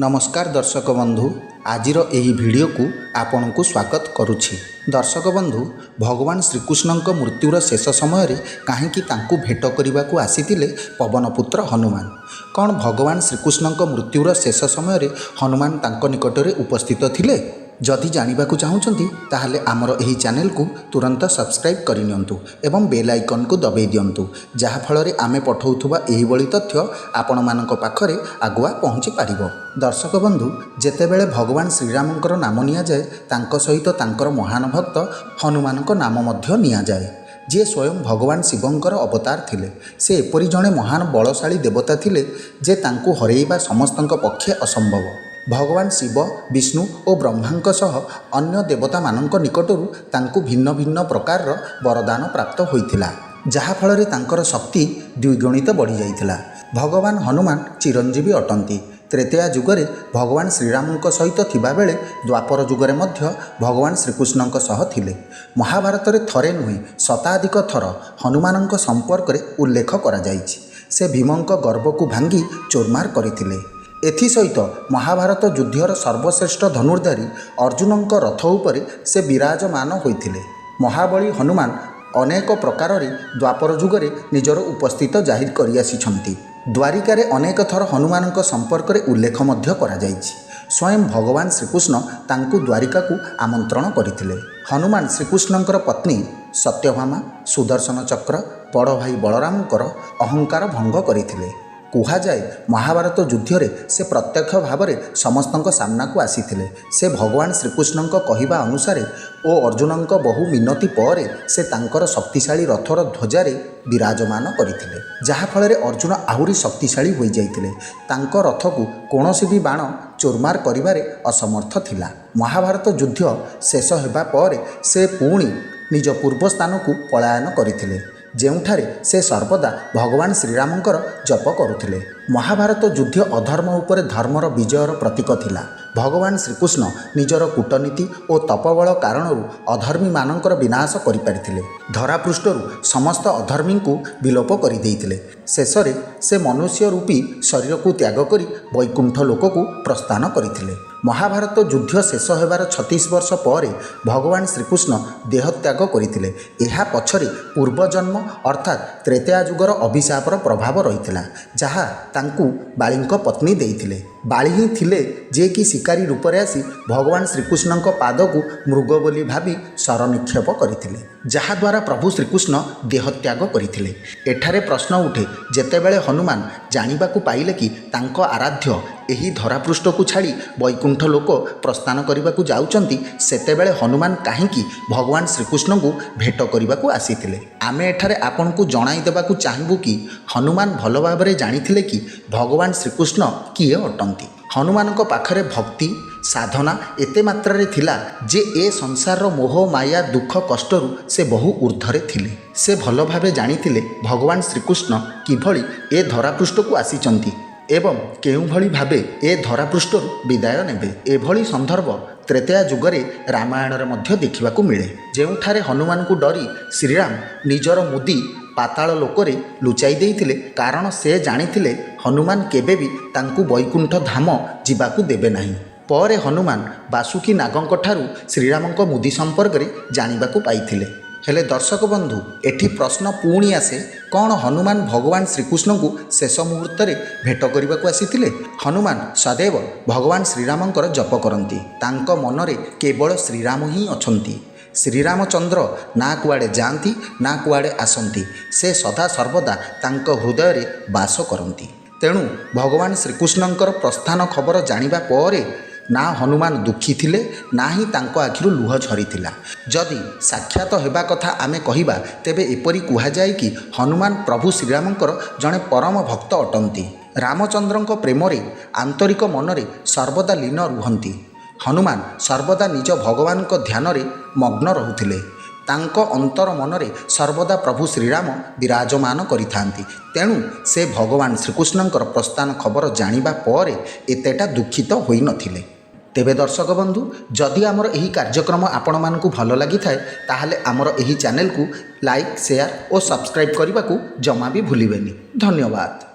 नमस्कार दर्शक बंधु आजिर एही वीडियो को आपण को स्वागत करुछि। दर्शक बंधु भगवान श्रीकृष्ण मृत्युर शेष समय रे काहींकि तांकु भेट करने को आसीथिले पवनपुत्र हनुमान। कौन भगवान श्रीकृष्ण मृत्युर शेष समय रे हनुमान तांको निकटरे उपस्थित थिले? जदि जानवाक चाहूँगी ताहले आमर एही चैनल को तुरंत सब्सक्राइब करनियंतु एवं बेल आइकन को दबाई दियंतु, जहा फଳରେ आमे पठाउथुबा एही बळी तथ्य आपण मानक पाखरे आगुआ पहुँची पारिबो। दर्शक बंधु जेतेबेले भगवान श्रीरामंकर नाम निया जाए तांको सहित तांकर महान भक्त हनुमानक नाम मध्य निया जाए, जे स्वयं भगवान शिवंकर अवतार थिले। से एपरि जणे महान बलशाली देवता थिले जे तांकु हरेइबा समस्तंक पक्षे असंभव। भगवान शिव विष्णु और ब्रह्मा सह अन्य देवता मानक निकटरू तांकु भिन्न भिन्न प्रकार वरदान प्राप्त होइथिला, जहा फଳରେ तांकर शक्ति द्विगुणित बढ़ी जाइथिला। भगवान हनुमान चिरंजीवी अटंती। त्रेतया जुगरे भगवान श्रीरामंक सहित थिबा बेले द्वापर जुगरे मध्य भगवान श्रीकृष्णंक सह थिले। महाभारत रे थरे नुहे शताधिक थर हनुमानंक संपर्क रे उल्लेख करा जाइछि। से भीमंक गर्व को भांगी चोरमार करथिले। एथि सहित महाभारत युद्धर सर्वश्रेष्ठ धनुर्धारी अर्जुनंक रथ उपरे से विराजमान होइथिले। महाबली हनुमान अनेक प्रकार द्वापर जुगरे निजर उपस्थित जाहिर करि आसिछंती। द्वारिकारे अनेक थर हनुमानंक संपर्क रे उल्लेख मध्य करा जाइछि। स्वयं भगवान श्रीकृष्ण तांकु द्वारिका को आमंत्रण करथिले। हनुमान श्रीकृष्णंकर पत्नी सत्यभामा सुदर्शन चक्र बड़ भाई बलरामंकर अहंकार भंग करथिले। कुहा जाए महाभारत युद्धरे से प्रत्यक्ष भाव में समस्तक सामना को आसीथिले। से भगवान श्रीकृष्ण कहवा अनुसार ओ अर्जुनंक बहु मिनती पर से तांकर शक्तिशाली रथर ध्वजारे विराजमान करथिले, जहा फଳରେ अर्जुन आहुरी शक्तिशाली हो जाइथिले। तांक रथ को कौनसी भी बाण चोरमार करिबारे असमर्थ थिला। महाभारत युद्ध शेष हेबा पर से पुणी निज पूर्व स्थान को पलायन करथिले, जेउठारे से सर्वदा भगवान श्रीरामंकर जप करुथिले। महाभारत युद्ध अधर्म उपर धर्मर विजयर प्रतीक थिला। भगवान श्रीकृष्ण निजर कूटनीति और तपबल कारण अधर्मी मानकर विनाश करिपारिथिले। धरापृष्ठरू समस्त अधर्मी को विलोप करिदेइथिले। शेषरे से मनुष्य रूपी शरीर को त्याग करी वैकुंठ लोक को प्रस्थान करथिले। महाभारत युद्ध शेष होबार 36 वर्ष पर भगवान श्रीकृष्ण देहत्याग करथिले। एहा पछरे पूर्वजन्म अर्थात त्रेतया जुगर अभिशापर प्रभाव रहिथिला, जहा तांकु बाळींक पत्नी देइथिले। बाळी ही थिले जे कि शिकारी रूप में आसी भगवान श्रीकृष्ण पाद को मृग बोली भावी शर निक्षेप करथिले, जहा द्वारा प्रभु श्रीकृष्ण देहत्याग करथिले। एठारे प्रश्न उठे, जेतेबेले हनुमान जानिबाकु पाइले कि तांको आराध्य एही धरापृष्ठ को छाड़ी वैकुंठ लोक प्रस्थान करने जाउचंती, सेतेबेले हनुमान काहींकि भगवान श्रीकृष्ण को भेट करने आसीथिले। आमे एठारे आपन को जणाई देबाकु चाहबू कि हनुमान भल भाबरे जानिथिले कि भगवान श्रीकृष्ण किए अटंती। हनुमान पाखरे भक्ति साधना एते मात्रा रे थिला जे ए संसार मोह माया दुख कष्टरू से बहु ऊर्ध्वरे थिले। से भल भाबे जानिथिले भगवान श्रीकृष्ण किभଳି ए धरापृष्ठ को आसीचंती एवं केउं भଳି भाबे ए धरापृष्ठ विदाय नेबे। एभଳି संदर्भ त्रेतया जुगरे रामायण रे मध्य देखिबाकू मिले, जेउठारे हनुमान को डरी श्रीराम निजर मुदी पाताल लोकरे लुचाई देइथिले, कारण से जानिथिले हनुमान केबे भी तांकु वैकुंठ धाम जिबाकू देबे नाही। परे हनुमान बासुकी नागंक ठारू श्रीरामंक मुदी संपर्क रे जानिबाकू पाइथिले। हेले दर्शक बंधु एठी प्रश्न पुणी आसे, कौन हनुमान भगवान श्रीकृष्ण को शेष मुहूर्त रे भेट करने को आसीथिले? हनुमान सदैव भगवान श्रीरामंकर जप करती। तांको मनरे केवल श्रीराम ही अछंती। श्रीरामचंद्र ना कुआड़े जाती ना कुआड़े आसती, से सदा सर्वदा तांको हृदय रे वास करती। तेणु भगवान श्रीकृष्णंकर प्रस्थान खबर जानिबा परे ना हनुमान दुखी थिले ना ही तांको आखिरु लुह झरीथिला। जदि साक्षात हेबा कथा आमे कहिबा तेबे एपरि कुहा जाय कि हनुमान प्रभु श्रीरामंकर जड़े परम भक्त अटंती। रामचंद्रंक प्रेमरे आंतरिक मनरे सर्वदा लीन रुहंती। हनुमान सर्वदा निज भगवान को ध्यान रे मग्न रहुथिले। तांको अंतर मनरे सर्वदा प्रभु श्रीराम विराजमान करिथांती। तेणु से भगवान श्रीकृष्णंकर प्रस्थान खबर जानिबा परे एतेटा दुखित होई नथिले। तेबे दर्शक बंधु जदि आमर एही कार्यक्रम आपण मानकु भल लागि थाए ताहाले आमर एही चैनल को लाइक शेयर और सब्सक्राइब करने को जमा भी भूलिबेनी। धन्यवाद।